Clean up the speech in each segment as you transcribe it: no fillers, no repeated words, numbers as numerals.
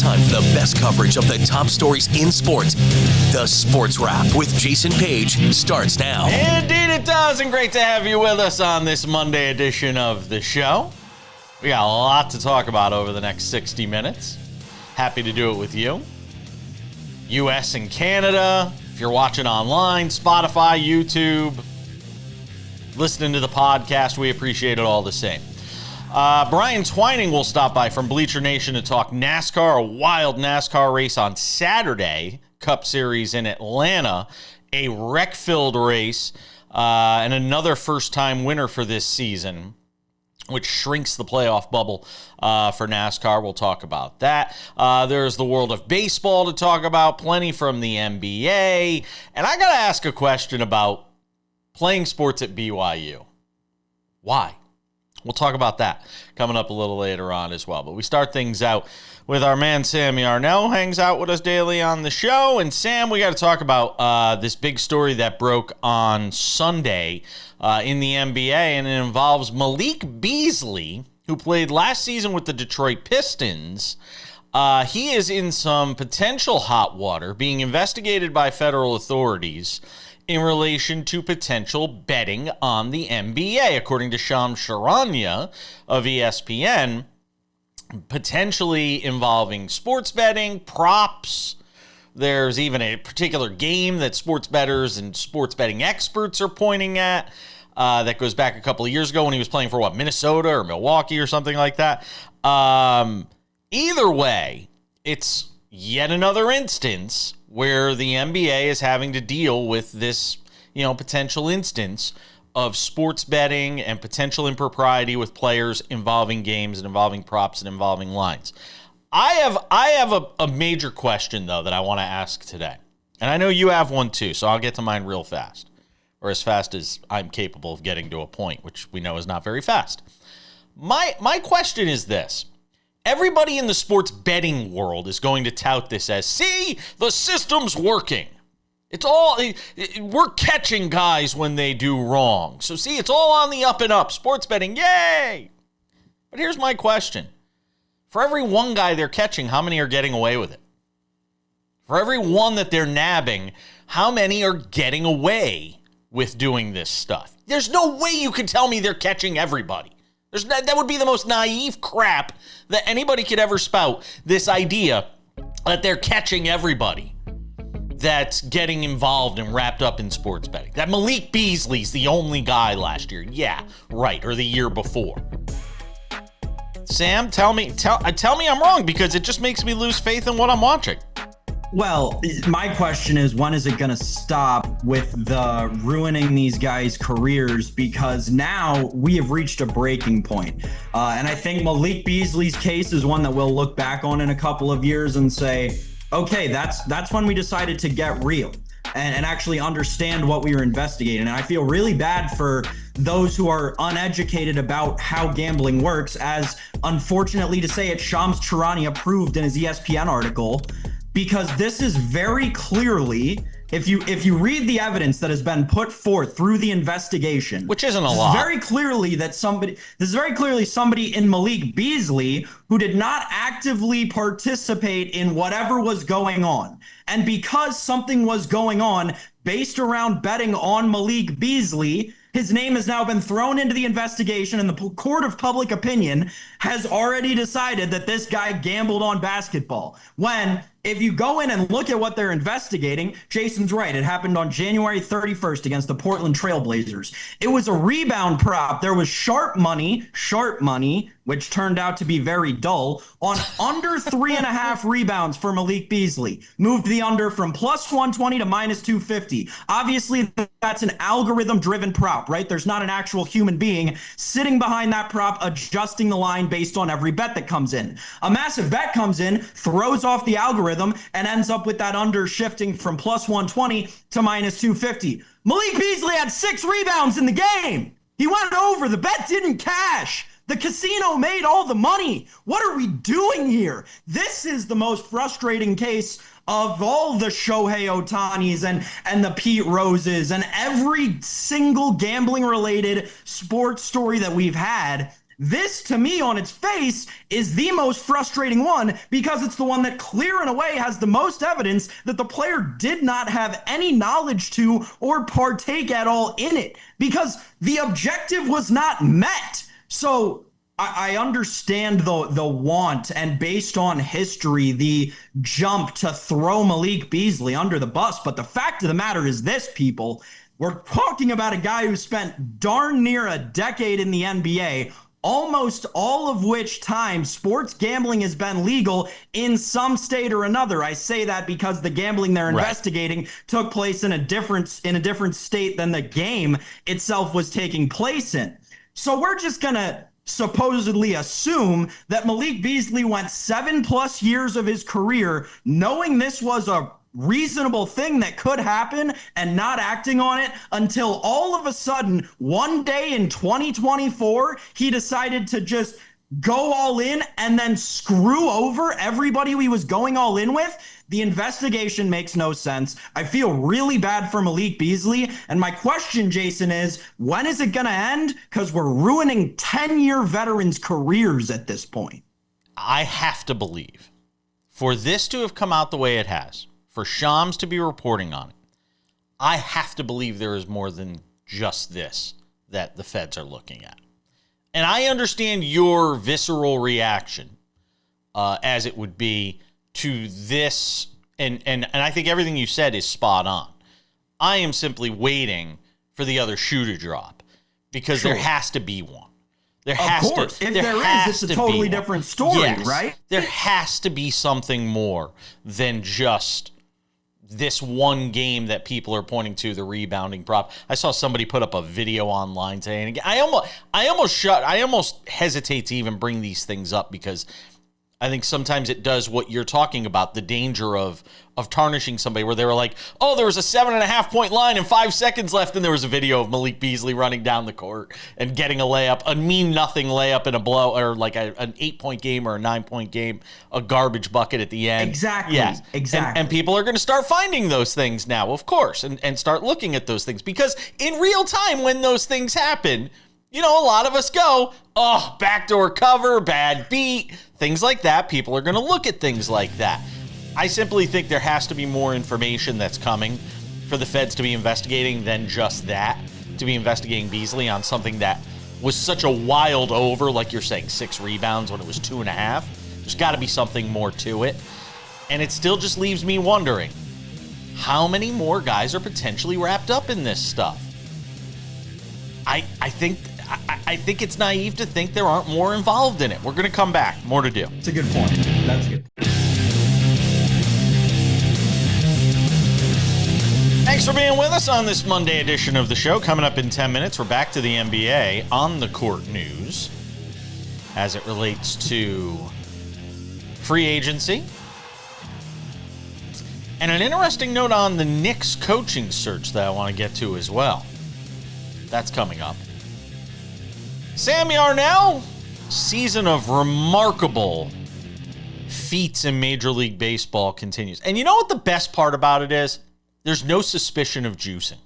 time for the best coverage of the top stories in sports. The Sports Wrap with Jason Page starts now. Indeed it does, and great to have you with us on this Monday edition of the show. We got a lot to talk about over the next 60 minutes. Happy to do it with you. U.S. and Canada, if you're watching online, Spotify, YouTube, listening to the podcast, we appreciate it all the same. Brian Twining will stop by from Bleacher Nation to talk NASCAR, a wild NASCAR race on Saturday, Cup Series in Atlanta, a wreck-filled race, and another first-time winner for this season, which shrinks the playoff bubble for NASCAR. We'll talk about that. There's the world of baseball to talk about, plenty from the NBA, and I got to ask a question about playing sports at BYU. Why? We'll talk about that coming up a little later on as well. But we start things out with our man Sam Yarnell, hangs out with us daily on the show. And Sam, we got to talk about this big story that broke on Sunday in the NBA, and it involves Malik Beasley, who played last season with the Detroit Pistons. He is in some potential hot water, being investigated by federal authorities in relation to potential betting on the NBA, according to Shams Charania of ESPN, potentially involving sports betting, props. There's even a particular game that sports bettors and sports betting experts are pointing at that goes back a couple of years ago when he was playing for, Minnesota or Milwaukee or something like that. Either way, it's yet another instance where the NBA is having to deal with this, potential instance of sports betting and potential impropriety with players involving games and involving props and involving lines. I have a major question, though, that I want to ask today. And I know you have one, too, so I'll get to mine real fast, or as fast as I'm capable of getting to a point, which we know is not very fast. My question is this. Everybody in the sports betting world is going to tout this as, see, the system's working. We're catching guys when they do wrong. So see, it's all on the up and up. Sports betting, yay! But here's my question. For every one guy they're catching, how many are getting away with it? For every one that they're nabbing, how many are getting away with doing this stuff? There's no way you can tell me they're catching everybody. That would be the most naive crap that anybody could ever spout, this idea that they're catching everybody that's getting involved and wrapped up in sports betting. That Malik Beasley's the only guy last year. Yeah, right, or the year before. Sam, tell me I'm wrong, because it just makes me lose faith in what I'm watching. Well, my question is, when is it going to stop with the ruining these guys' careers? Because now we have reached a breaking point. And I think Malik Beasley's case is one that we'll look back on in a couple of years and say, okay, that's when we decided to get real and actually understand what we were investigating. And I feel really bad for those who are uneducated about how gambling works, as unfortunately to say it, Shams Charania proved in his ESPN article. Because this is very clearly, if you read the evidence that has been put forth through the investigation, which isn't a lot, this is very clearly somebody in Malik Beasley who did not actively participate in whatever was going on. And because something was going on based around betting on Malik Beasley, his name has now been thrown into the investigation, and the court of public opinion has already decided that this guy gambled on basketball. When, if you go in and look at what they're investigating, Jason's right. It happened on January 31st against the Portland Trail Blazers. It was a rebound prop. There was sharp money, which turned out to be very dull, on under 3.5 rebounds for Malik Beasley. Moved the under from plus 120 to minus 250. Obviously, that's an algorithm-driven prop, right? There's not an actual human being sitting behind that prop adjusting the line based on every bet that comes in. A massive bet comes in, throws off the algorithm, and ends up with that under shifting from plus 120 to minus 250. Malik Beasley had 6 rebounds in the game. He went over. The bet didn't cash. The casino made all the money. What are we doing here? This is the most frustrating case of all the Shohei Ohtanis and the Pete Roses and every single gambling-related sports story that we've had. This, to me, on its face, is the most frustrating one because it's the one that clear and away has the most evidence that the player did not have any knowledge to or partake at all in it because the objective was not met. So I understand the want and based on history, the jump to throw Malik Beasley under the bus. But the fact of the matter is this, people, we're talking about a guy who spent darn near a decade in the NBA, almost all of which time sports gambling has been legal in some state or another. I say that because the gambling they're investigating took place in a different state than the game itself was taking place in. So we're just going to supposedly assume that Malik Beasley went 7+ years of his career knowing this was a reasonable thing that could happen and not acting on it until all of a sudden one day in 2024 he decided to just go all in and then screw over everybody he was going all in with. The investigation makes no sense. I feel really bad for Malik Beasley. And my question, Jason, is when is it going to end? Because we're ruining 10-year veterans' careers at this point. I have to believe for this to have come out the way it has, for Shams to be reporting on it, I have to believe there is more than just this that the feds are looking at. And I understand your visceral reaction as it would be to this, and I think everything you said is spot on. I am simply waiting for the other shoe to drop because there has to be one. There has of course. To, if there there is, it's a totally different story, yes, right? There has to be something more than just this one game that people are pointing to, the rebounding prop. I saw somebody put up a video online saying, I almost hesitate to even bring these things up because I think sometimes it does what you're talking about, the danger of tarnishing somebody where they were like, oh, there was a 7.5 point line and 5 seconds left. And there was a video of Malik Beasley running down the court and getting a layup, a mean nothing layup in a blow or like an 8-point game or a 9-point game, a garbage bucket at the end. Exactly. Yes. Exactly. And people are going to start finding those things now, of course, and start looking at those things because in real time when those things happen, you know, a lot of us go, oh, backdoor cover, bad beat, things like that. People are going to look at things like that. I simply think there has to be more information that's coming for the feds to be investigating than just that, to be investigating Beasley on something that was such a wild over, like you're saying, 6 rebounds when it was 2.5. There's got to be something more to it. And it still just leaves me wondering, how many more guys are potentially wrapped up in this stuff? I think it's naive to think there aren't more involved in it. We're going to come back. More to do. It's a good point. That's good. Thanks for being with us on this Monday edition of the show. Coming up in 10 minutes, we're back to the NBA on the court news as it relates to free agency. And an interesting note on the Knicks coaching search that I want to get to as well. That's coming up. Sam Yarnell, season of remarkable feats in Major League Baseball continues. And you know what the best part about it is? There's no suspicion of juicing.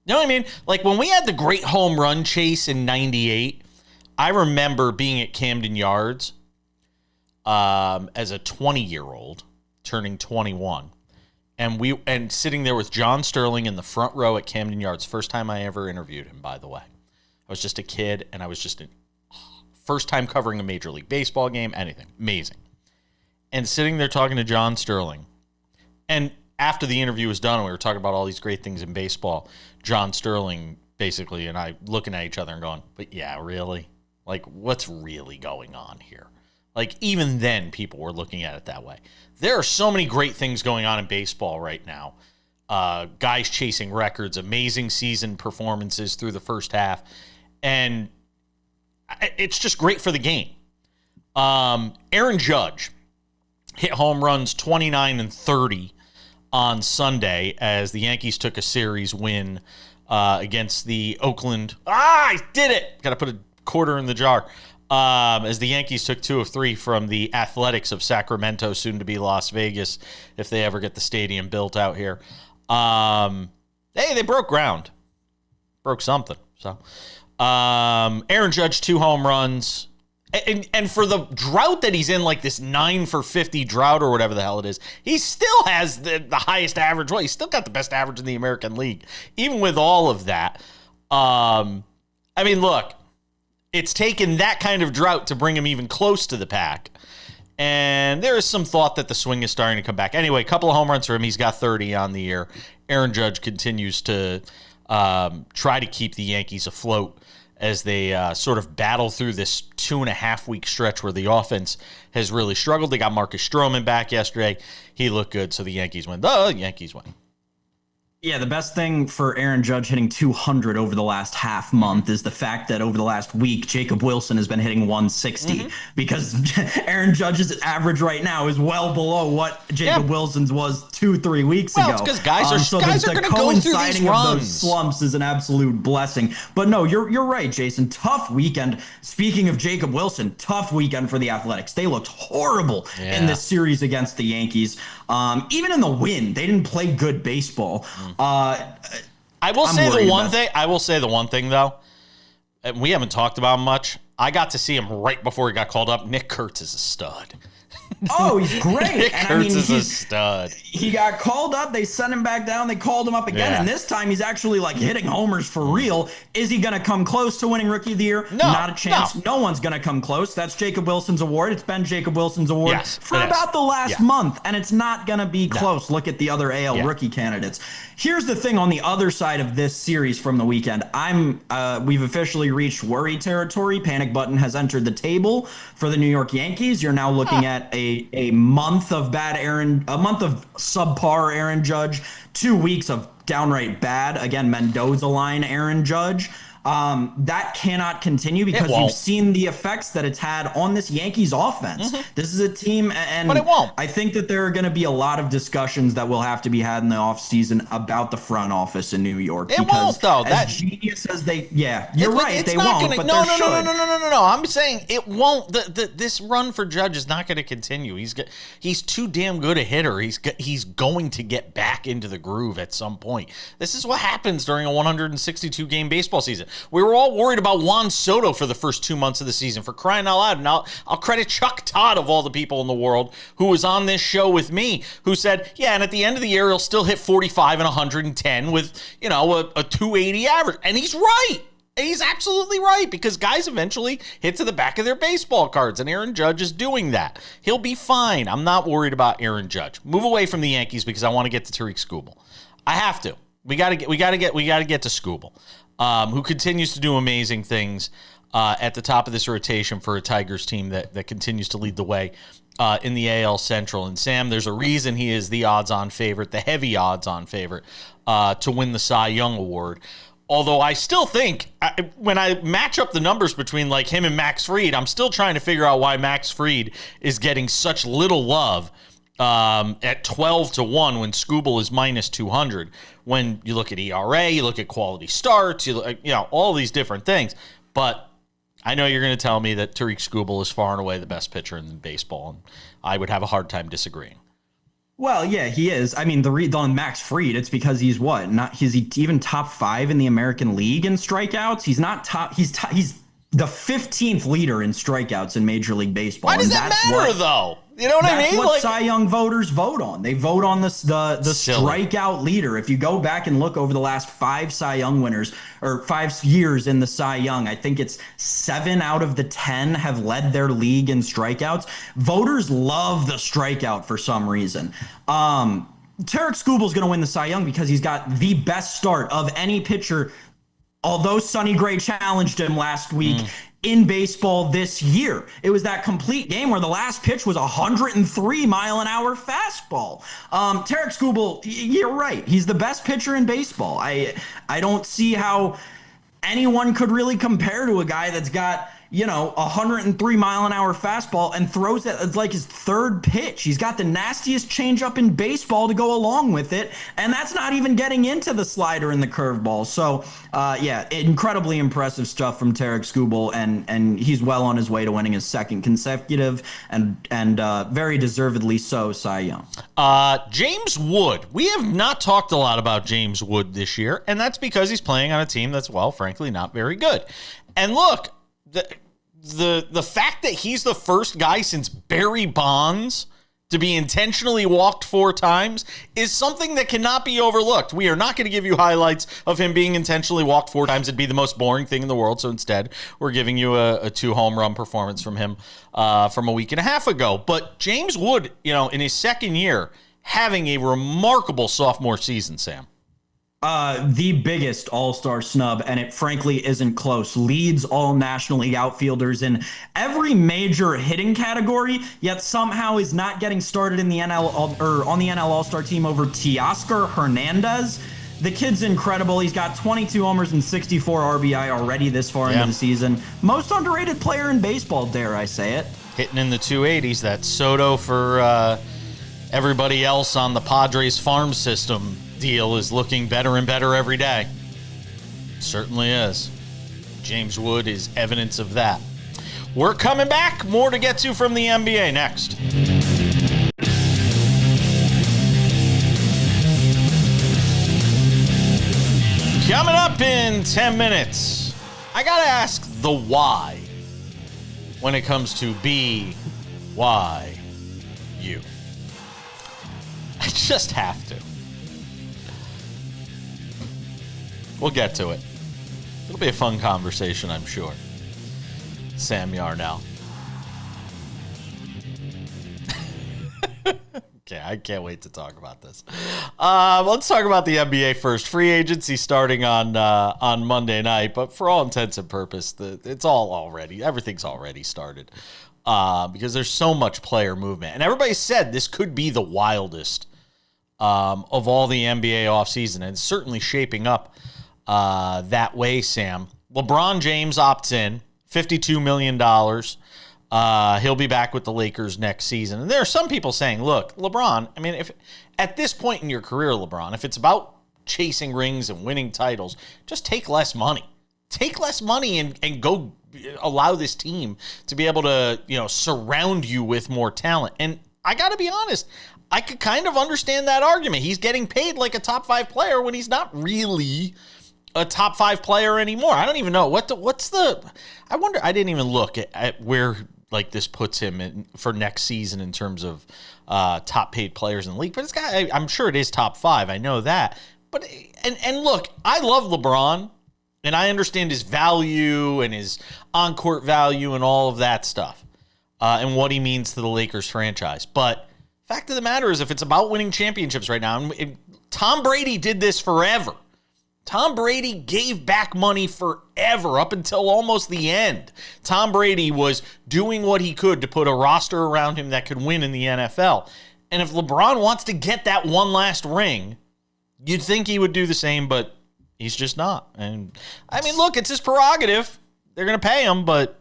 You know what I mean? Like when we had the great home run chase in 98, I remember being at Camden Yards as a 20-year-old, turning 21. And sitting there with John Sterling in the front row at Camden Yards. First time I ever interviewed him, by the way. I was just a kid, and I was just first time covering a Major League Baseball game, anything. Amazing. And sitting there talking to John Sterling. And after the interview was done, and we were talking about all these great things in baseball, John Sterling basically and I looking at each other and going, but yeah, really? Like, what's really going on here? Like, even then, people were looking at it that way. There are so many great things going on in baseball right now. Guys chasing records, amazing season performances through the first half. And it's just great for the game. Aaron Judge hit home runs 29 and 30 on Sunday as the Yankees took a series win against the Oakland. I did it! Got to put a quarter in the jar. As the Yankees took 2 of 3 from the Athletics of Sacramento, soon to be Las Vegas, if they ever get the stadium built out here. Hey, they broke ground. Broke something. So, Aaron Judge, 2 home runs. And for the drought that he's in, like this 9 for 50 drought or whatever the hell it is, he still has the highest average. Well, he's still got the best average in the American League, even with all of that. I mean, look, it's taken that kind of drought to bring him even close to the pack. And there is some thought that the swing is starting to come back. Anyway, a couple of home runs for him. He's got 30 on the year. Aaron Judge continues to try to keep the Yankees afloat as they sort of battle through this 2.5-week stretch where the offense has really struggled. They got Marcus Stroman back yesterday. He looked good, so the Yankees win. The Yankees win. Yeah, the best thing for Aaron Judge hitting 200 over the last half month is the fact that over the last week, Jacob Wilson has been hitting 160 because Aaron Judge's average right now is well below what Jacob Wilson's was 2-3 weeks ago. It's because guys are going to go through these runs. Of those slumps is an absolute blessing. But no, you're right, Jason. Tough weekend. Speaking of Jacob Wilson, tough weekend for the Athletics. They looked horrible in this series against the Yankees. Even in the win, they didn't play good baseball. I will say the one thing though, and we haven't talked about much. I got to see him right before he got called up. Nick Kurtz is a stud. Oh, he's great. Nick Kurtz is a stud. He got called up. They sent him back down. They called him up again. And this time he's actually like hitting homers for real. Is he going to come close to winning Rookie of the Year? No, not a chance. No one's going to come close. That's Jacob Wilson's award. It's been Jacob Wilson's award for about the last month. And it's not going to be close. Look at the other AL rookie candidates. Here's the thing on the other side of this series from the weekend. We've officially reached worry territory. Panic button has entered the table for the New York Yankees. You're now looking at a month of subpar Aaron Judge, 2 weeks of downright bad, again, Mendoza line Aaron Judge. That cannot continue because you've seen the effects that it's had on this Yankees offense. This is a team, but it won't. I think that there are going to be a lot of discussions that will have to be had in the offseason about the front office in New York. It won't, though. As genius as they, you're right, they won't. But no. I'm saying it won't. This run for Judge is not going to continue. He's too damn good a hitter. He's going to get back into the groove at some point. This is what happens during a 162 game baseball season. We were all worried about Juan Soto for the first 2 months of the season, for crying out loud. And I'll credit Chuck Todd, of all the people in the world, who was on this show with me, who said, and at the end of the year, he'll still hit 45 and 110 with, a 280 average. And he's right. He's absolutely right, because guys eventually hit to the back of their baseball cards, and Aaron Judge is doing that. He'll be fine. I'm not worried about Aaron Judge. Move away from the Yankees because I want to get to Tarik Skubal. I have to. We got to get to Skubal. Who continues to do amazing things at the top of this rotation for a Tigers team that continues to lead the way in the AL Central. And Sam, there's a reason he is the odds-on favorite, the heavy odds-on favorite to win the Cy Young Award. Although I still think, when I match up the numbers between like him and Max Fried, I'm still trying to figure out why Max Fried is getting such little love at 12-1 when Skubal is minus 200. When you look at ERA, you look at quality starts, you look, all these different things. But I know you're going to tell me that Tarik Skubal is far and away the best pitcher in baseball, and I would have a hard time disagreeing. Well, yeah, he is. I mean, on Max Fried, it's because he's even top 5 in the American League in strikeouts. He's not top. He's the 15th leader in strikeouts in Major League Baseball. Why does that matter, though? You know what I mean? That's what Cy Young voters vote on. They vote on the strikeout leader. If you go back and look over the last 5 Cy Young winners, or 5 years in the Cy Young, I think it's 7 out of the 10 have led their league in strikeouts. Voters love the strikeout for some reason. Tarik Skubal is going to win the Cy Young because he's got the best start of any pitcher, although Sonny Gray challenged him last week, in baseball this year. It was that complete game where the last pitch was 103-mile-an-hour fastball. Tarik Skubal, you're right. He's the best pitcher in baseball. I don't see how anyone could really compare to a guy that's got 103-mile-an-hour fastball and throws it as like his third pitch. He's got the nastiest changeup in baseball to go along with it, and that's not even getting into the slider and the curveball. So, incredibly impressive stuff from Tarik Skubal, and he's well on his way to winning his second consecutive and very deservedly so Cy Young. James Wood. We have not talked a lot about James Wood this year, and that's because he's playing on a team that's, well, frankly, not very good. And look, the fact that he's the first guy since Barry Bonds to be intentionally walked 4 times is something that cannot be overlooked. We are not going to give you highlights of him being intentionally walked 4 times. It'd be the most boring thing in the world. So instead, we're giving you a 2-home run performance from him from a week and a half ago. But James Wood, in his second year, having a remarkable sophomore season, Sam. The biggest all-star snub, and it frankly isn't close. Leads all National League outfielders in every major hitting category, yet somehow is not getting started in the NL or on the NL All-Star team over Teoscar Hernandez. The kid's incredible. He's got 22 homers and 64 RBI already this far into the season. Most underrated player in baseball, dare I say it. Hitting in the 280s. That Soto for everybody else on the Padres farm system deal is looking better and better every day. Certainly is. James Wood is evidence of that. We're coming back. More to get to from the NBA next. Coming up in 10 minutes, I got to ask the why when it comes to BYU. I just have to. We'll get to it. It'll be a fun conversation, I'm sure. Sam Yarnell. Okay, I can't wait to talk about this. Let's talk about the NBA first. Free agency starting on Monday night, but for all intents and purposes, everything's already started because there's so much player movement. And everybody said this could be the wildest of all the NBA offseason, and it's certainly shaping up that way, Sam. LeBron James opts in, $52 million. He'll be back with the Lakers next season. And there are some people saying, look, LeBron, I mean, if at this point in your career, LeBron, if it's about chasing rings and winning titles, just take less money. Take less money and go allow this team to be able to, surround you with more talent. And I got to be honest, I could kind of understand that argument. He's getting paid like a top 5 player when he's not really a top 5 player anymore. I don't even know I wonder, I didn't even look at where this puts him in for next season in terms of top paid players in the league, but I'm sure it is top 5. I know that, but and look, I love LeBron and I understand his value and his on-court value and all of that stuff and what he means to the Lakers franchise. But fact of the matter is, if it's about winning championships right now, and Tom Brady did this forever. Tom Brady gave back money forever up until almost the end. Tom Brady was doing what he could to put a roster around him that could win in the NFL. And if LeBron wants to get that one last ring, you'd think he would do the same, but he's just not. And I mean, look, it's his prerogative. They're going to pay him, but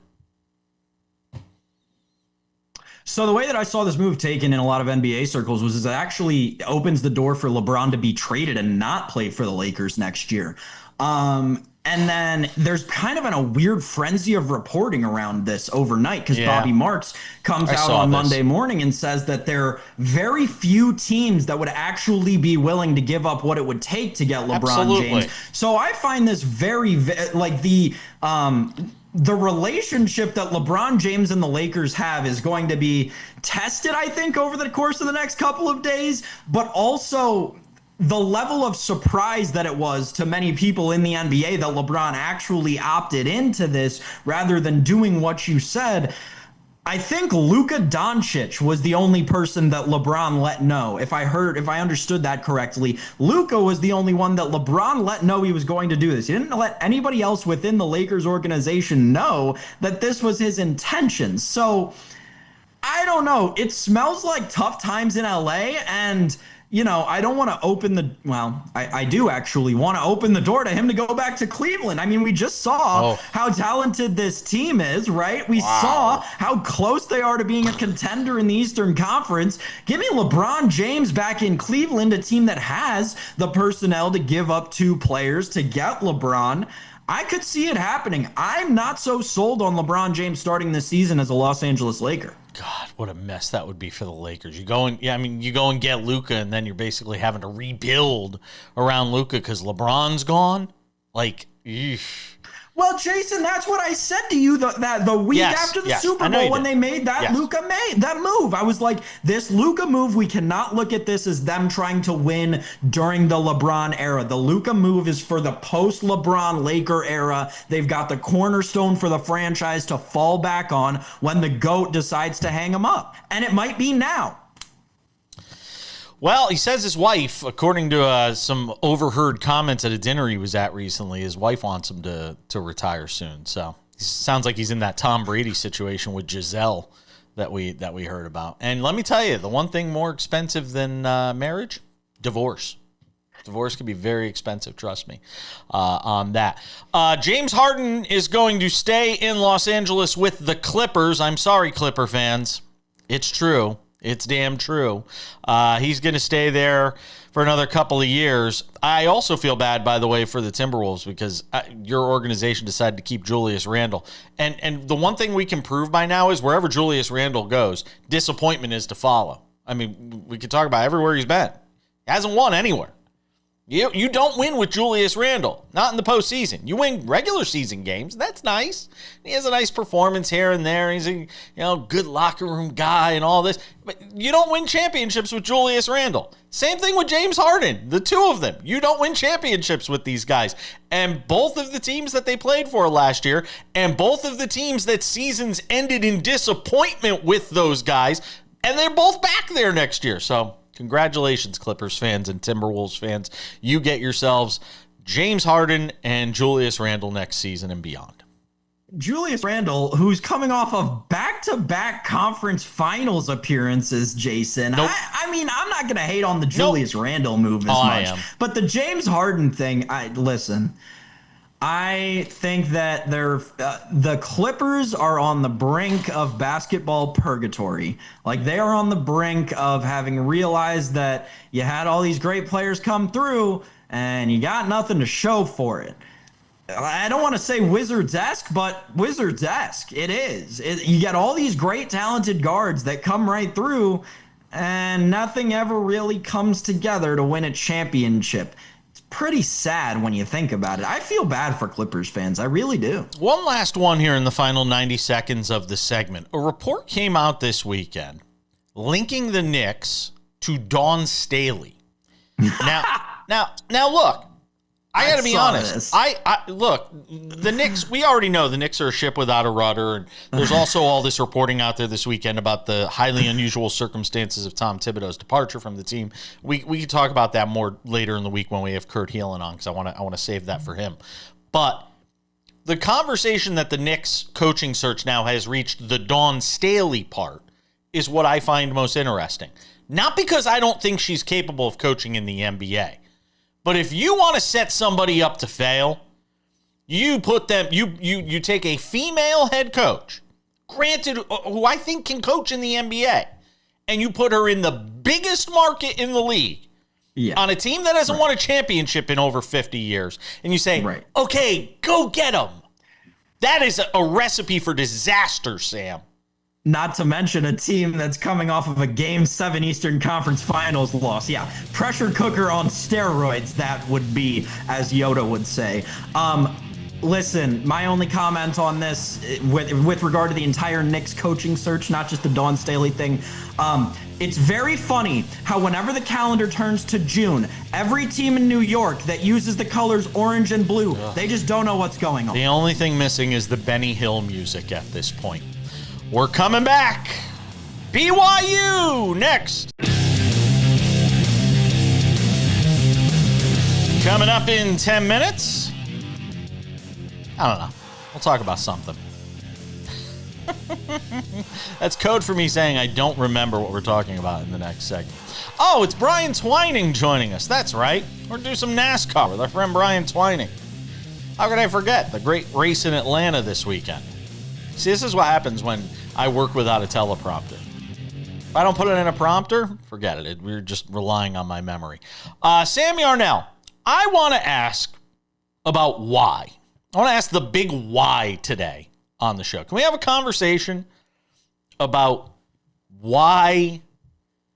so the way that I saw this move taken in a lot of NBA circles was it actually opens the door for LeBron to be traded and not play for the Lakers next year. And then there's kind of a weird frenzy of reporting around this overnight because Bobby Marks comes out on Monday morning and says that there are very few teams that would actually be willing to give up what it would take to get LeBron James. So I find this very the relationship that LeBron James and the Lakers have is going to be tested, I think, over the course of the next couple of days, but also the level of surprise that it was to many people in the NBA that LeBron actually opted into this rather than doing what you said. I think Luka Doncic was the only person that LeBron let know. If I understood that correctly, Luka was the only one that LeBron let know he was going to do this. He didn't let anybody else within the Lakers organization know that this was his intention. So I don't know. It smells like tough times in LA, and I don't want to I do actually want to open the door to him to go back to Cleveland. I mean, we just saw how talented this team is, right? We saw how close they are to being a contender in the Eastern Conference. Give me LeBron James back in Cleveland, a team that has the personnel to give up 2 players to get LeBron. I could see it happening. I'm not so sold on LeBron James starting this season as a Los Angeles Laker. God, what a mess that would be for the Lakers. You go and get Luka, and then you're basically having to rebuild around Luka because LeBron's gone. Like, eesh. Well, Jason, that's what I said to you the week after the Super Bowl when they made that that move. I was like, this Luka move, we cannot look at this as them trying to win during the LeBron era. The Luka move is for the post-LeBron Laker era. They've got the cornerstone for the franchise to fall back on when the GOAT decides to hang him up. And it might be now. Well, he says his wife, according to some overheard comments at a dinner he was at recently, his wife wants him to retire soon. So it sounds like he's in that Tom Brady situation with Giselle that we heard about. And let me tell you, the one thing more expensive than marriage, divorce. Divorce can be very expensive, trust me, on that. James Harden is going to stay in Los Angeles with the Clippers. I'm sorry, Clipper fans. It's true. It's damn true. He's going to stay there for another couple of years. I also feel bad, by the way, for the Timberwolves because your organization decided to keep Julius Randle. And the one thing we can prove by now is wherever Julius Randle goes, disappointment is to follow. I mean, we could talk about everywhere he's been. He hasn't won anywhere. You don't win with Julius Randle, not in the postseason. You win regular season games. That's nice. He has a nice performance here and there. He's a good locker room guy and all this. But you don't win championships with Julius Randle. Same thing with James Harden, the two of them. You don't win championships with these guys. And both of the teams that they played for last year and both of the teams that seasons ended in disappointment with those guys, and they're both back there next year. So congratulations, Clippers fans and Timberwolves fans. You get yourselves James Harden and Julius Randle next season and beyond. Julius Randle, who's coming off of back-to-back conference finals appearances, Jason. Nope. I mean, I'm not going to hate on the Julius Randle move as much. I am. But the James Harden thing, listen, I think that the Clippers are on the brink of basketball purgatory. Like, they are on the brink of having realized that you had all these great players come through and you got nothing to show for it. I don't want to say Wizards-esque, but Wizards-esque. It is. You get all these great talented guards that come right through and nothing ever really comes together to win a championship. Pretty sad when you think about it. I feel bad for Clippers fans. I really do. One last one here in the final 90 seconds of the segment. A report came out this weekend linking the Knicks to Dawn Staley. Now look, I got to be honest. I look, the Knicks, we already know the Knicks are a ship without a rudder. And there's also all this reporting out there this weekend about the highly unusual circumstances of Tom Thibodeau's departure from the team. We can talk about that more later in the week when we have Kurt Heelan on, because I want to save that for him. But the conversation that the Knicks coaching search now has reached the Dawn Staley part is what I find most interesting. Not because I don't think she's capable of coaching in the NBA. But if you want to set somebody up to fail, you put them, you take a female head coach, granted, who I think can coach in the NBA, and you put her in the biggest market in the league on a team that hasn't won a championship in over 50 years. And you say, okay, go get them. That is a recipe for disaster, Sam. Not to mention a team that's coming off of a Game 7 Eastern Conference Finals loss. Yeah, pressure cooker on steroids, that would be, as Yoda would say. Listen, my only comment on this with regard to the entire Knicks coaching search, not just the Dawn Staley thing, it's very funny how whenever the calendar turns to June, every team in New York that uses the colors orange and blue, they just don't know what's going on. The only thing missing is the Benny Hill music at this point. We're coming back. BYU next. Coming up in 10 minutes. I don't know. We'll talk about something. That's code for me saying I don't remember what we're talking about in the next segment. Oh, it's Brian Twining joining us. That's right. We're going to do some NASCAR with our friend Brian Twining. How could I forget the great race in Atlanta this weekend? See, this is what happens when I work without a teleprompter. If I don't put it in a prompter, forget it. We're just relying on my memory. Sam Yarnell, I want to ask about why. I want to ask the big why today on the show. Can we have a conversation about why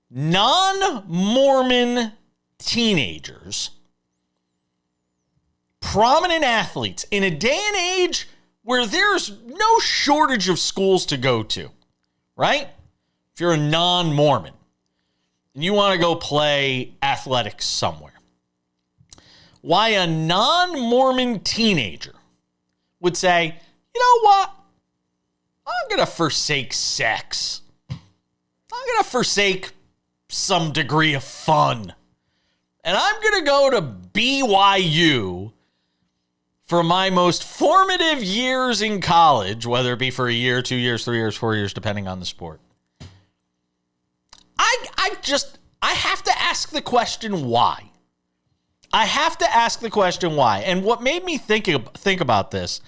non-Mormon teenagers, prominent athletes, in a day and age where there's no shortage of schools to go to, right? If you're a non-Mormon and you want to go play athletics somewhere, why a non-Mormon teenager would say, you know what? I'm going to forsake sex. I'm going to forsake some degree of fun. And I'm going to go to BYU for my most formative years in college, whether it be for a year, 2 years, 3 years, 4 years, depending on the sport. I have to ask the question why. I have to ask the question why. And what made me think about this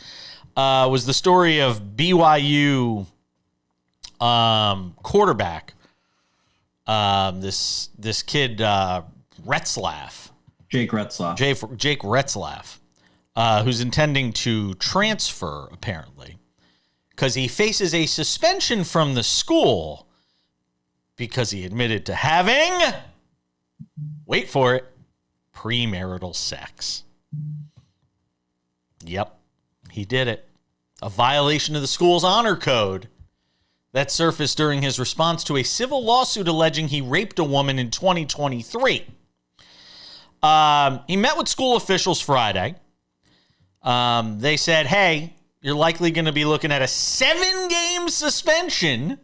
was the story of BYU quarterback, this kid Retzlaff. Jake Retzlaff, who's intending to transfer, apparently, because he faces a suspension from the school because he admitted to having, wait for it, premarital sex. Yep, he did it. A violation of the school's honor code that surfaced during his response to a civil lawsuit alleging he raped a woman in 2023. He met with school officials Friday. They said, hey, you're likely going to be looking at a 7-game suspension,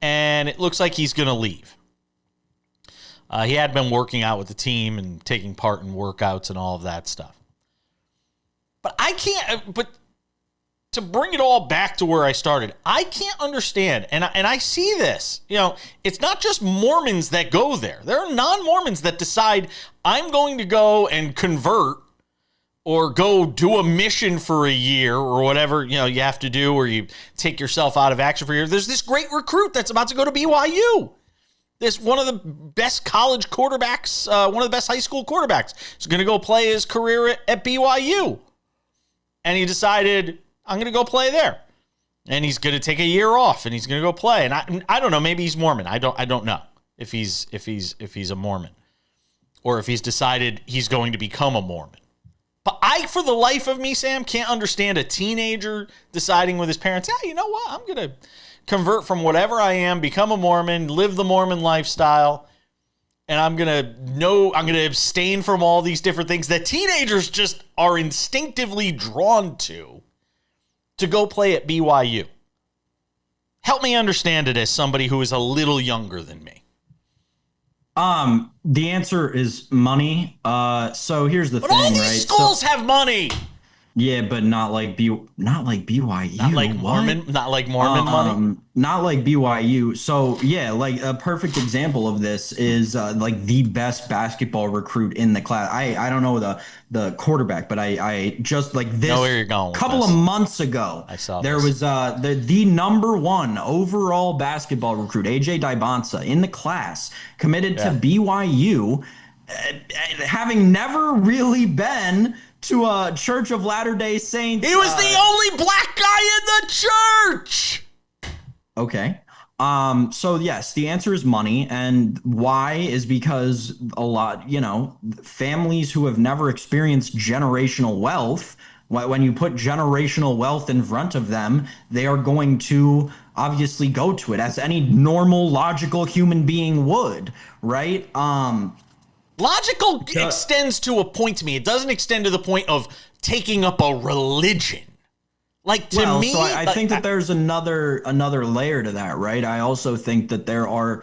and it looks like he's going to leave. He had been working out with the team and taking part in workouts and all of that stuff. But to bring it all back to where I started, I can't understand, and I see this, it's not just Mormons that go there. There are non-Mormons that decide, I'm going to go and convert or go do a mission for a year or whatever, you have to do, or you take yourself out of action for a year. There's this great recruit that's about to go to BYU. This one of the best college quarterbacks, one of the best high school quarterbacks, is going to go play his career at BYU. And he decided, I'm going to go play there. And he's going to take a year off and he's going to go play. And I don't know, maybe he's Mormon. I don't know if he's a Mormon or if he's decided he's going to become a Mormon. But I, for the life of me, Sam, can't understand a teenager deciding with his parents, yeah, you know what? I'm going to convert from whatever I am, become a Mormon, live the Mormon lifestyle, and I'm going to abstain from all these different things that teenagers just are instinctively drawn to go play at BYU. Help me understand it as somebody who is a little younger than me. The answer is money. So here's the thing, all these right? Schools have money. Yeah, but not like BYU. Not like Mormon money. Not like BYU. So yeah, like a perfect example of this is like the best basketball recruit in the class. I don't know the quarterback, but I just like this. Know where you're going with couple this. Of months ago, I saw there this. was the number 1 overall basketball recruit, AJ Dybonsa, in the class, committed to BYU, having never really been to a Church of Latter-day Saints. He was the only black guy in the church. Okay. So yes, the answer is money. And why is because a lot, families who have never experienced generational wealth, when you put generational wealth in front of them, they are going to obviously go to it, as any normal, logical human being would, right? Logical extends to a point to me. It doesn't extend to the point of taking up a religion. Like, to me, so I think that there's another layer to that, right? I also think that there are,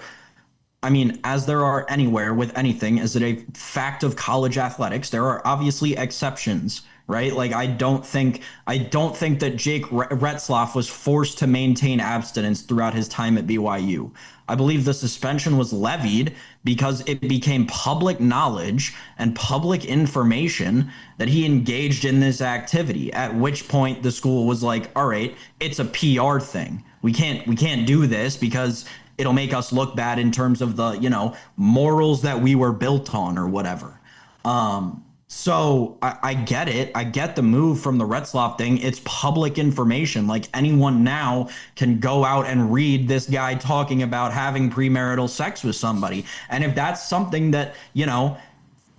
as there are anywhere with anything, is it a fact of college athletics? There are obviously exceptions, right? Like I don't think that Jake Retzlaff was forced to maintain abstinence throughout his time at BYU. I believe the suspension was levied because it became public knowledge and public information that he engaged in this activity, at which point the school was like, all right, it's a PR thing. We can't do this because it'll make us look bad in terms of the, morals that we were built on or whatever. So I get it. I get the move from the Retzlaff thing. It's public information. Like anyone now can go out and read this guy talking about having premarital sex with somebody. And if that's something that,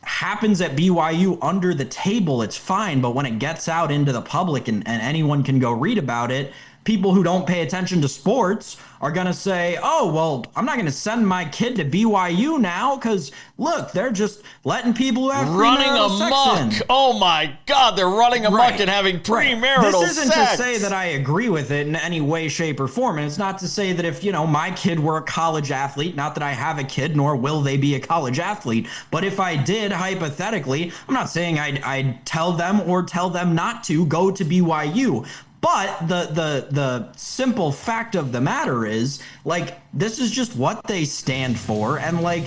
happens at BYU under the table, it's fine. But when it gets out into the public and anyone can go read about it, people who don't pay attention to sports are going to say, oh, well, I'm not going to send my kid to BYU now because, look, they're just letting people who have running amok. Sex in. Oh, my God, they're running amok and having premarital sex. This isn't to say that I agree with it in any way, shape, or form. And it's not to say that if, my kid were a college athlete, not that I have a kid, nor will they be a college athlete, but if I did, hypothetically, I'm not saying I'd tell them or tell them not to go to BYU. But the simple fact of the matter is, like, this is just what they stand for, and like,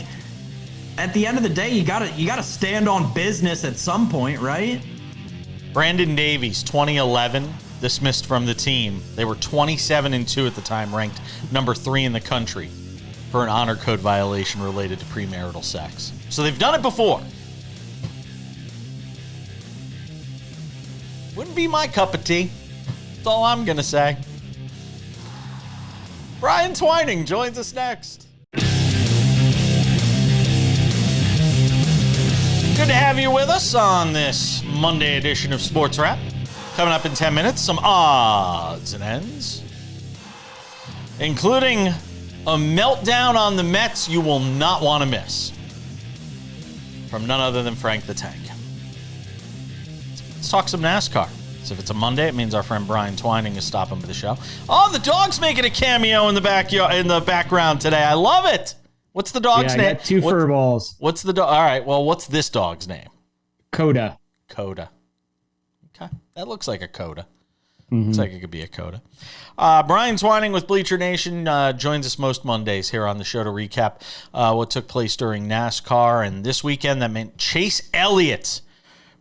at the end of the day, you gotta stand on business at some point, right? Brandon Davies, 2011, dismissed from the team. They were 27-2 at the time, ranked number 3 in the country for an honor code violation related to premarital sex. So they've done it before. Wouldn't be my cup of tea. That's all I'm going to say. Brian Twining joins us next. Good to have you with us on this Monday edition of Sports Wrap. Coming up in 10 minutes, some odds and ends, including a meltdown on the Mets you will not want to miss from none other than Frank the Tank. Let's talk some NASCAR. So if it's a Monday, it means our friend Brian Twining is stopping by the show. Oh, the dog's making a cameo in the background today. I love it. What's the dog's name? I got 2 fur balls. What's the dog? All right. Well, what's this dog's name? Coda. Coda. Okay. That looks like a Coda. Mm-hmm. Looks like it could be a Coda. Brian Twining with Bleacher Nation joins us most Mondays here on the show to recap what took place during NASCAR. And this weekend, that meant Chase Elliott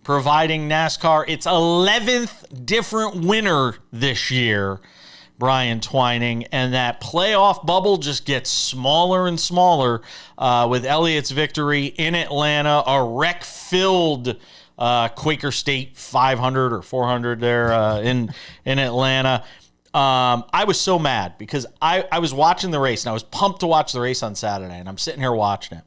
providing NASCAR its 11th different winner this year, Brian Twining, and that playoff bubble just gets smaller and smaller with Elliott's victory in Atlanta, a wreck-filled Quaker State 500 or 400 there in Atlanta. I was so mad because I was watching the race, and I was pumped to watch the race on Saturday, and I'm sitting here watching it,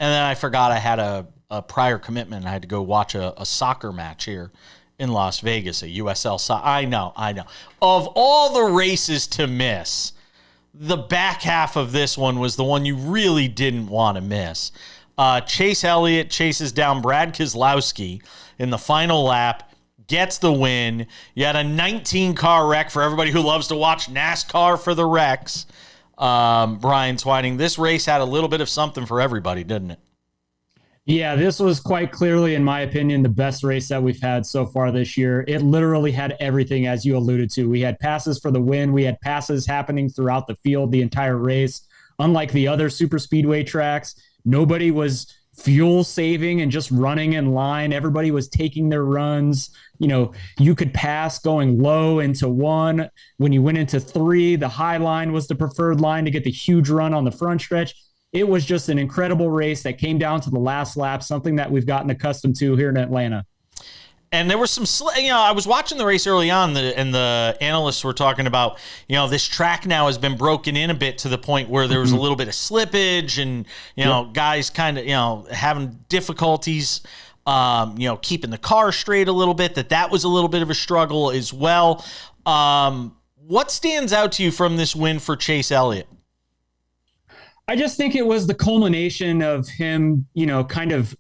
and then I forgot I had a prior commitment. I had to go watch a soccer match here in Las Vegas, a USL soccer. I know. Of all the races to miss, the back half of this one was the one you really didn't want to miss. Chase Elliott chases down Brad Keselowski in the final lap, gets the win. You had a 19-car wreck for everybody who loves to watch NASCAR for the wrecks. Brian Twining, this race had a little bit of something for everybody, didn't it? Yeah, this was quite clearly, in my opinion, the best race that we've had so far this year. It literally had everything, as you alluded to. We had passes for the win. We had passes happening throughout the field the entire race. Unlike the other super speedway tracks, nobody was fuel saving and just running in line. Everybody was taking their runs. You could pass going low into 1. When you went into 3, the high line was the preferred line to get the huge run on the front stretch. It was just an incredible race that came down to the last lap, something that we've gotten accustomed to here in Atlanta. And there was some, I was watching the race early on, and the analysts were talking about, this track now has been broken in a bit to the point where there was a little bit of slippage and, guys kind of, having difficulties, keeping the car straight a little bit, that was a little bit of a struggle as well. What stands out to you from this win for Chase Elliott? I just think it was the culmination of him, kind of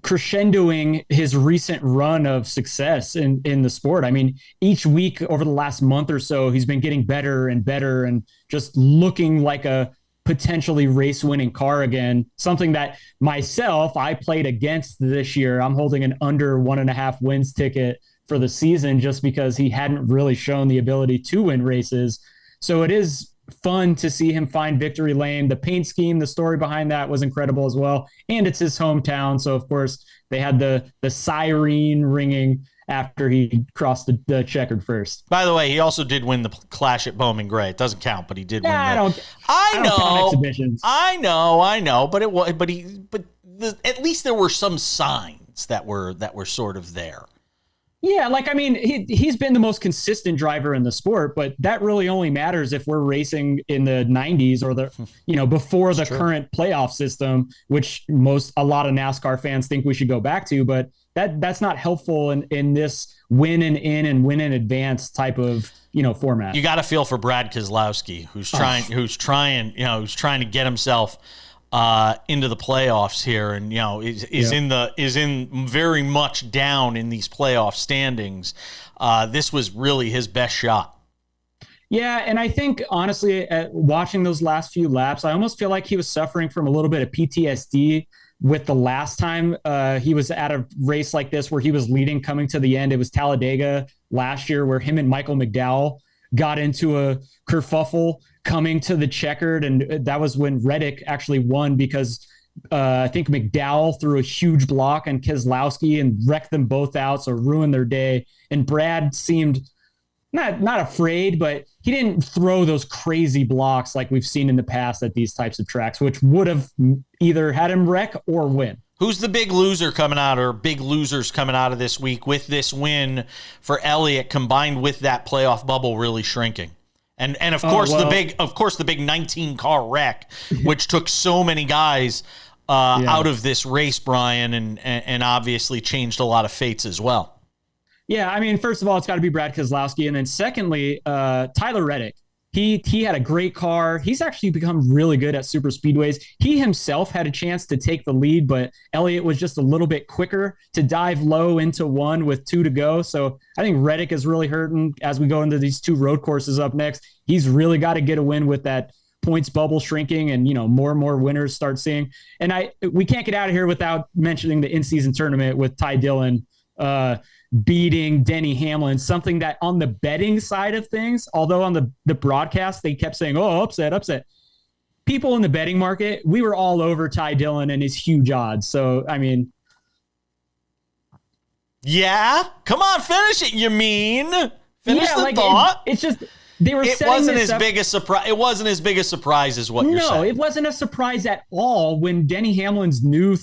crescendoing his recent run of success in the sport. I mean, each week over the last month or so, he's been getting better and better and just looking like a potentially race winning car again, something that myself, I played against this year. I'm holding an under 1.5 wins ticket for the season just because he hadn't really shown the ability to win races. So it is fun to see him find victory lane. The paint scheme, the story behind that was incredible as well. And it's his hometown. So of course they had the siren ringing after he crossed the checkered first. By the way, he also did win the Clash at Bowman Gray. It doesn't count, but he did win. I don't count exhibitions. I know, but at least there were some signs that were sort of there. Yeah, like, I mean, he's been the most consistent driver in the sport, but that really only matters if we're racing in the 90s or before the current playoff system, which a lot of NASCAR fans think we should go back to, but that's not helpful in this win and in and win in advance type of, format. You got to feel for Brad Keselowski, who's trying to get himself into the playoffs here, and is in very much down in these playoff standings. This was really his best shot. Yeah, and I think honestly, watching those last few laps, I almost feel like he was suffering from a little bit of PTSD with the last time he was at a race like this where he was leading coming to the end. It was Talladega last year where him and Michael McDowell got into a kerfuffle coming to the checkered, and that was when Reddick actually won because I think McDowell threw a huge block on Keselowski and wrecked them both out, so ruined their day. And Brad seemed not afraid, but he didn't throw those crazy blocks like we've seen in the past at these types of tracks, which would have either had him wreck or win. Who's the big loser coming out, or big losers coming out of this week with this win for Elliott combined with that playoff bubble really shrinking? And of course the big 19 car wreck, which took so many guys out of this race, Brian, and obviously changed a lot of fates as well. Yeah, I mean, first of all, it's got to be Brad Keselowski, and then secondly, Tyler Reddick. He had a great car. He's actually become really good at super speedways. He himself had a chance to take the lead, but Elliott was just a little bit quicker to dive low into one with 2 to go. So I think Reddick is really hurting as we go into these 2 road courses up next. He's really got to get a win with that points bubble shrinking and, more and more winners start seeing. And we can't get out of here without mentioning the in-season tournament with Ty Dillon beating Denny Hamlin, something that on the betting side of things, although on the broadcast, they kept saying, oh, upset. People in the betting market, we were all over Ty Dillon and his huge odds. So, I mean. Yeah? Come on, finish it, you mean? Finish the thought. It's just. They were it wasn't as big a surprise. It wasn't as big a surprise as what you're saying. No, it wasn't a surprise at all when Denny Hamlin's new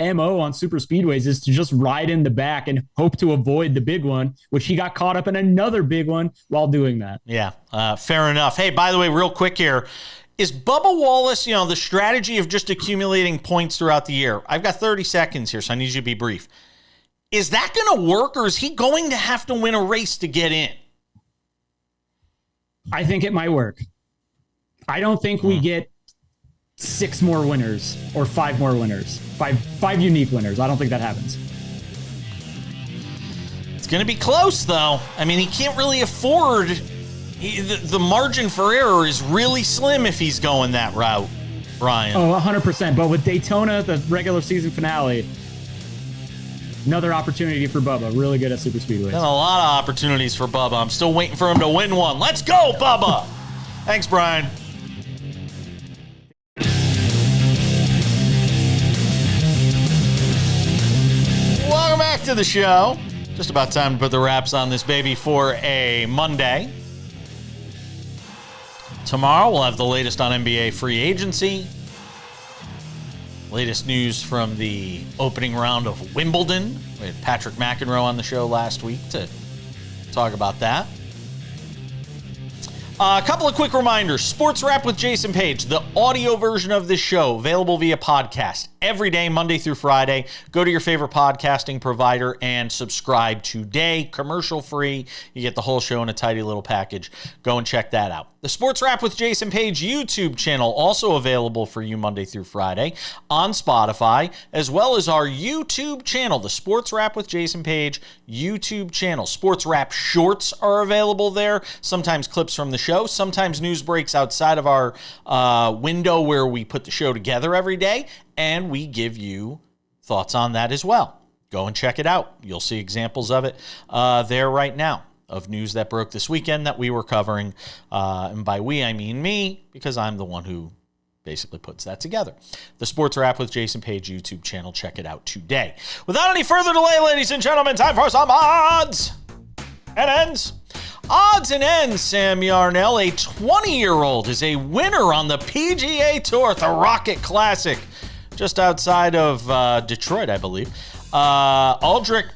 MO on super speedways is to just ride in the back and hope to avoid the big one, which he got caught up in another big one while doing that. Yeah, fair enough. Hey, by the way, real quick here, is Bubba Wallace, the strategy of just accumulating points throughout the year? I've got 30 seconds here, so I need you to be brief. Is that going to work, or is he going to have to win a race to get in? I think it might work. I don't think we get 6 more winners or 5 more winners, five unique winners. I don't think that happens. It's going to be close, though. I mean, he can't really afford. The margin for error is really slim if he's going that route, Brian. Oh, 100%. But with Daytona, the regular season finale, another opportunity for Bubba. Really good at super speedways. Been a lot of opportunities for Bubba. I'm still waiting for him to win one. Let's go, Bubba. Thanks, Brian. Welcome back to the show. Just about time to put the wraps on this baby for a Monday. Tomorrow we'll have the latest on NBA free agency. Latest news from the opening round of Wimbledon. We had Patrick McEnroe on the show last week to talk about that. A couple of quick reminders. Sports Wrap with Jason Page, the audio version of this show, available via podcast every day, Monday through Friday. Go to your favorite podcasting provider and subscribe today. Commercial free. You get the whole show in a tidy little package. Go and check that out. The Sports Wrap with Jason Page YouTube channel, also available for you Monday through Friday on Spotify, as well as our YouTube channel, the Sports Wrap with Jason Page YouTube channel. Sports Wrap shorts are available there. Sometimes clips from the show show. Sometimes news breaks outside of our window where we put the show together every day, and we give you thoughts on that as well. Go and check it out. You'll see examples of it there right now, of news that broke this weekend that we were covering. And by we, I mean me, because I'm the one who basically puts that together. The Sports Wrap with Jason Page YouTube channel. Check it out today. Without any further delay, ladies and gentlemen, time for some odds and ends. Odds and ends, Sam Yarnell. A 20-year-old is a winner on the PGA Tour at the Rocket Classic, just outside of Detroit, I believe. Aldrich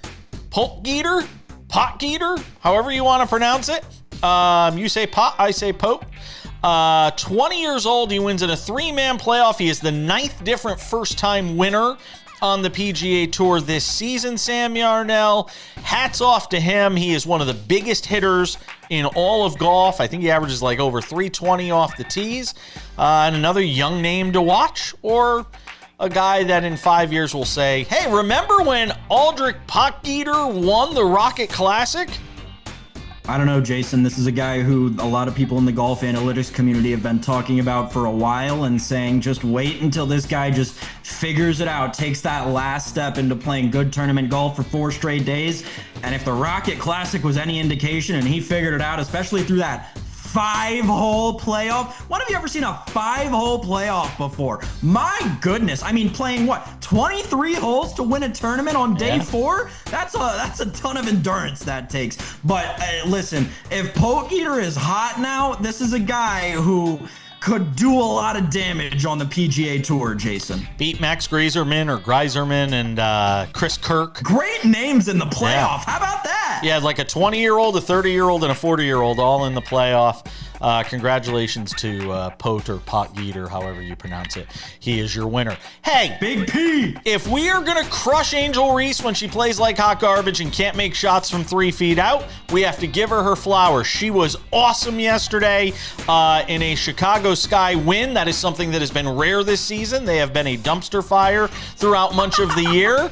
Potgieter, however you want to pronounce it. You say pot, I say Pope. 20 years old, he wins in a three-man playoff. He is the 9th different first-time winner on the PGA Tour this season, Sam Yarnell. Hats off to him. He is one of the biggest hitters in all of golf. I think he averages like over 320 off the tees. And another young name to watch, or a guy that in 5 years will say, hey, remember when Aldrich Potgieter won the Rocket Classic? I don't know, Jason. This is a guy who a lot of people in the golf analytics community have been talking about for a while and saying, just wait until this guy just figures it out, takes that last step into playing good tournament golf for 4 straight days. And if the Rocket Classic was any indication, and he figured it out, especially through that 5-hole playoff. When have you ever seen a 5-hole playoff before? My goodness. I mean, playing what, 23 holes to win a tournament on day 4? That's a ton of endurance that takes. But listen, if Potgieter is hot now, this is a guy who could do a lot of damage on the PGA Tour, Jason. Beat Max Greiserman and Chris Kirk. Great names in the playoff. Yeah. How about that? Yeah, like a 20-year-old, a 30-year-old, and a 40-year-old all in the playoff. Congratulations to Pot or Potgieter, however you pronounce it. He is your winner. Hey, Big P, if we are going to crush Angel Reese when she plays like hot garbage and can't make shots from 3 feet out, we have to give her flowers. She was awesome yesterday in a Chicago Sky win. That is something that has been rare this season. They have been a dumpster fire throughout much of the year.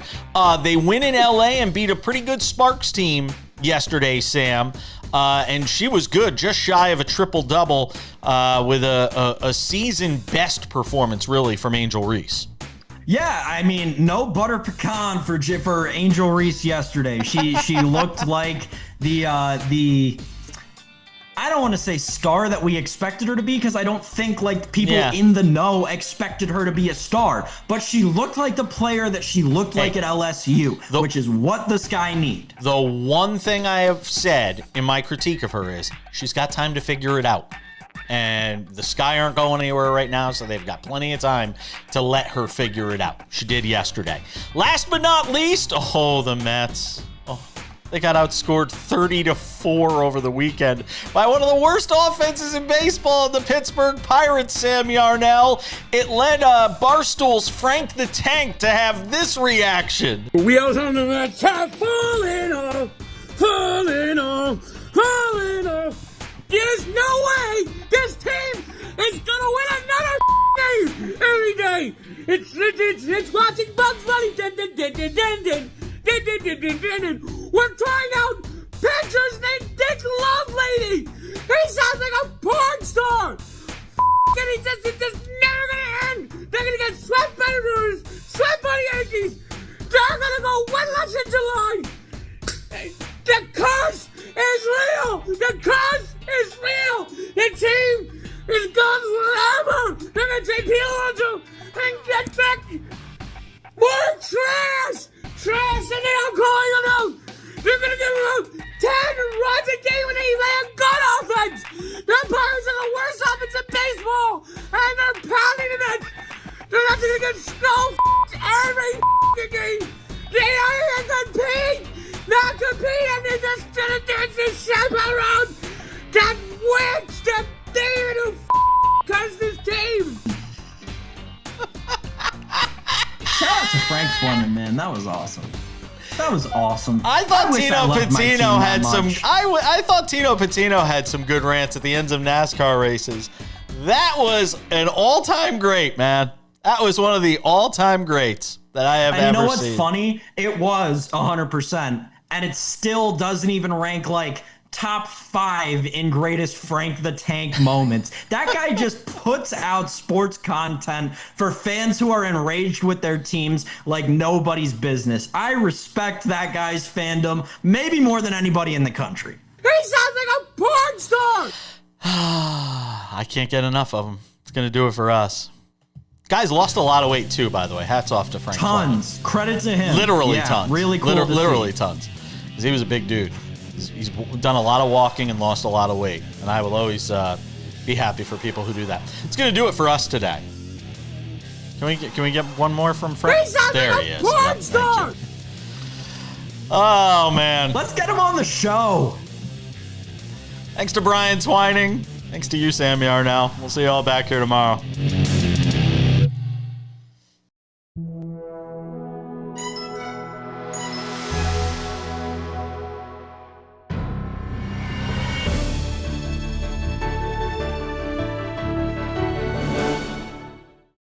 They win in LA and beat a pretty good Sparks team yesterday, Sam. And she was good, just shy of a triple-double with a season-best performance, really, from Angel Reese. Yeah, I mean, no butter pecan for Angel Reese yesterday. She looked like the I don't want to say star that we expected her to be, because I don't think like people in the know expected her to be a star. But she looked like the player that she looked like at LSU, which is what the Sky need. The one thing I have said in my critique of her is she's got time to figure it out. And the Sky aren't going anywhere right now, so they've got plenty of time to let her figure it out. She did yesterday. Last but not least, the Mets. They got outscored 30-4 over the weekend by one of the worst offenses in baseball, the Pittsburgh Pirates, Sam Yarnell. It led Barstool's Frank the Tank to have this reaction. Wheels on the Mets are falling off, falling off, falling off. There's no way this team is gonna win another game every day. It's watching Bugs Bunny. We're trying out pitchers named Dick Lovelady. He sounds like a porn star. And it's just never gonna end. They're gonna get swept by the Brewers, swept by the Yankees. They're gonna go winless in July. The curse is real. The curse is real. The team is gone forever. They're gonna take Peel and get back more trash. Trash, and they are calling them out. They're going to give them 10 runs a game when they lay a good offense. The Pirates are the worst offense in baseball, and they're pounding the Mets. They're not going to get every game. They are going to compete, not compete, and they're just going to dance this shit around. That witch, that demon who cursed this team. Shout out to Frank Fleming, man. That was awesome. That was awesome. I thought Tino Patino had some. I thought Tino Patino had some good rants at the ends of NASCAR races. That was an all-time great, man. That was one of the all-time greats that I have ever seen. You know what's funny? It was 100%, and it still doesn't even rank like top 5 in greatest Frank the Tank moments. That guy just puts out sports content for fans who are enraged with their teams like nobody's business. I respect that guy's fandom, maybe more than anybody in the country. He sounds like a porn star! I can't get enough of him. It's going to do it for us. Guy's lost a lot of weight too, by the way. Hats off to Frank. Tons. Credit to him. Literally yeah, tons. Really cool. Literally tons. Because he was a big dude. He's done a lot of walking and lost a lot of weight. And I will always be happy for people who do that. It's going to do it for us today. Can we get one more from Frank? There he is. Yep, thank you. Oh, man. Let's get him on the show. Thanks to Brian Twining. Thanks to you, Sam Yarnell. We'll see you all back here tomorrow.